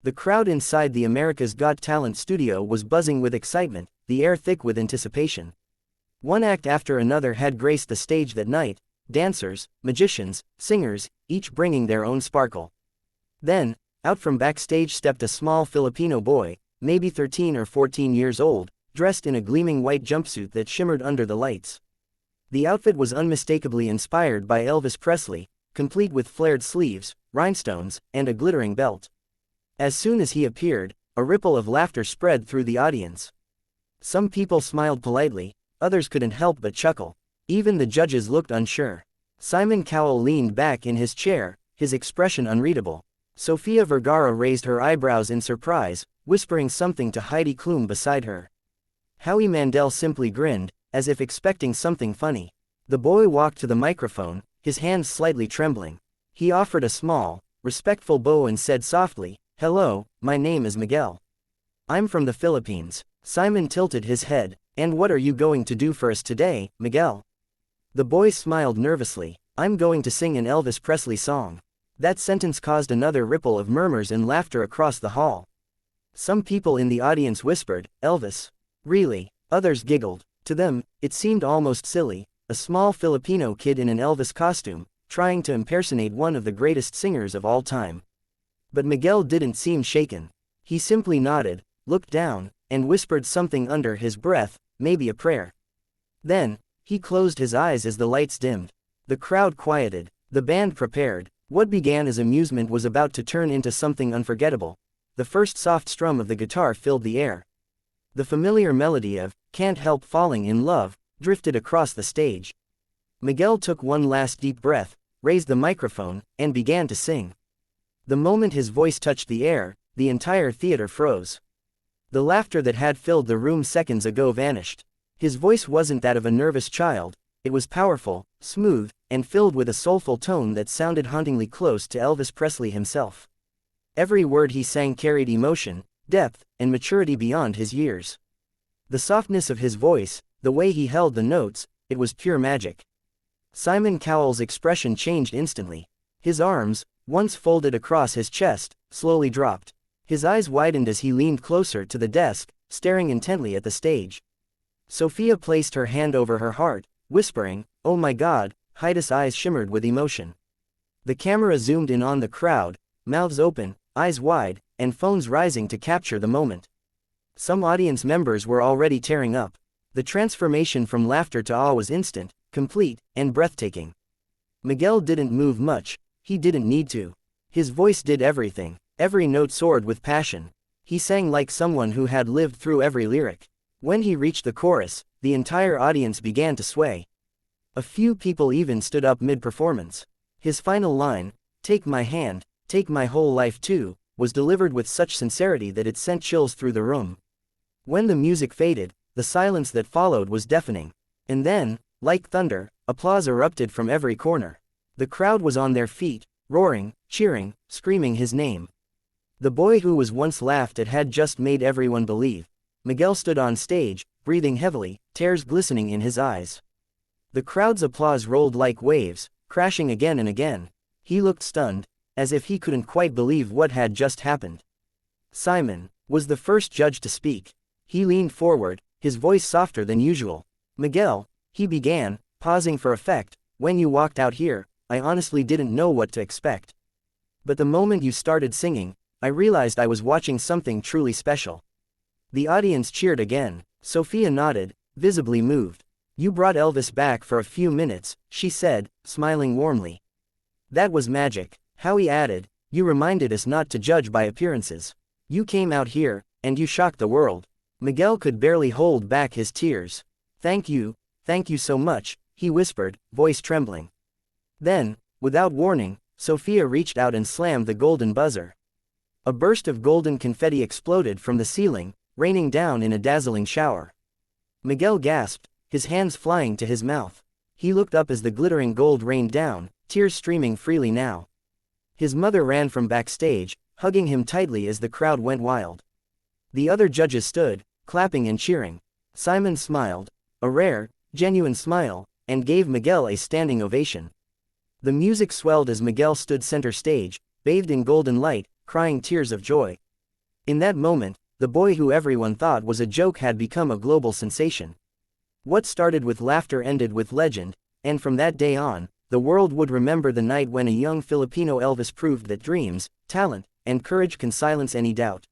The crowd inside the America's Got Talent studio was buzzing with excitement, the air thick with anticipation. One act after another had graced the stage that night, dancers, magicians, singers, each bringing their own sparkle. Then, out from backstage stepped a small Filipino boy, maybe 13 or 14 years old, dressed in a gleaming white jumpsuit that shimmered under the lights. The outfit was unmistakably inspired by Elvis Presley, complete with flared sleeves, rhinestones, and a glittering belt. As soon as he appeared, a ripple of laughter spread through the audience. Some people smiled politely, others couldn't help but chuckle. Even the judges looked unsure. Simon Cowell leaned back in his chair, his expression unreadable. Sofia Vergara raised her eyebrows in surprise, whispering something to Heidi Klum beside her. Howie Mandel simply grinned, as if expecting something funny. The boy walked to the microphone, his hands slightly trembling. He offered a small, respectful bow and said softly, "Hello, my name is Miguel. I'm from the Philippines." Simon tilted his head. "And what are you going to do for us today, Miguel?" The boy smiled nervously. "I'm going to sing an Elvis Presley song." That sentence caused another ripple of murmurs and laughter across the hall. Some people in the audience whispered, "Elvis? Really?" Others giggled. To them, it seemed almost silly, a small Filipino kid in an Elvis costume, trying to impersonate one of the greatest singers of all time. But Miguel didn't seem shaken. He simply nodded, looked down, and whispered something under his breath, maybe a prayer. Then, he closed his eyes as the lights dimmed. The crowd quieted. The band prepared. What began as amusement was about to turn into something unforgettable. The first soft strum of the guitar filled the air. The familiar melody of "Can't Help Falling in Love" drifted across the stage. Miguel took one last deep breath, raised the microphone, and began to sing. The moment his voice touched the air, the entire theater froze. The laughter that had filled the room seconds ago vanished. His voice wasn't that of a nervous child, it was powerful, smooth, and filled with a soulful tone that sounded hauntingly close to Elvis Presley himself. Every word he sang carried emotion, depth, and maturity beyond his years. The softness of his voice, the way he held the notes, it was pure magic. Simon Cowell's expression changed instantly. His arms, once folded across his chest, slowly dropped. His eyes widened as he leaned closer to the desk, staring intently at the stage. Sofia placed her hand over her heart, whispering, "Oh my God." Heidi's eyes shimmered with emotion. The camera zoomed in on the crowd, mouths open, eyes wide, and phones rising to capture the moment. Some audience members were already tearing up. The transformation from laughter to awe was instant, complete, and breathtaking. Miguel didn't move much, he didn't need to. His voice did everything. Every note soared with passion. He sang like someone who had lived through every lyric. When he reached the chorus, the entire audience began to sway. A few people even stood up mid-performance. His final line, "Take my hand, take my whole life too," was delivered with such sincerity that it sent chills through the room. When the music faded, the silence that followed was deafening. And then, like thunder, applause erupted from every corner. The crowd was on their feet, roaring, cheering, screaming his name. The boy who was once laughed at had just made everyone believe. Miguel stood on stage, breathing heavily, tears glistening in his eyes. The crowd's applause rolled like waves, crashing again and again. He looked stunned, as if he couldn't quite believe what had just happened. Simon was the first judge to speak. He leaned forward, his voice softer than usual. "Miguel," he began, pausing for effect, "when you walked out here, I honestly didn't know what to expect. But the moment you started singing, I realized I was watching something truly special." The audience cheered again. Sofia nodded, visibly moved. "You brought Elvis back for a few minutes," she said, smiling warmly. "That was magic." Howie added, "You reminded us not to judge by appearances. You came out here, and you shocked the world." Miguel could barely hold back his tears. Thank you so much," he whispered, voice trembling. Then, without warning, Sofia reached out and slammed the golden buzzer. A burst of golden confetti exploded from the ceiling, raining down in a dazzling shower. Miguel gasped, his hands flying to his mouth. He looked up as the glittering gold rained down, tears streaming freely now. His mother ran from backstage, hugging him tightly as the crowd went wild. The other judges stood, clapping and cheering. Simon smiled, a rare, genuine smile, and gave Miguel a standing ovation. The music swelled as Miguel stood center stage, bathed in golden light, crying tears of joy. In that moment, the boy who everyone thought was a joke had become a global sensation. What started with laughter ended with legend, and from that day on, the world would remember the night when a young Filipino Elvis proved that dreams, talent, and courage can silence any doubt.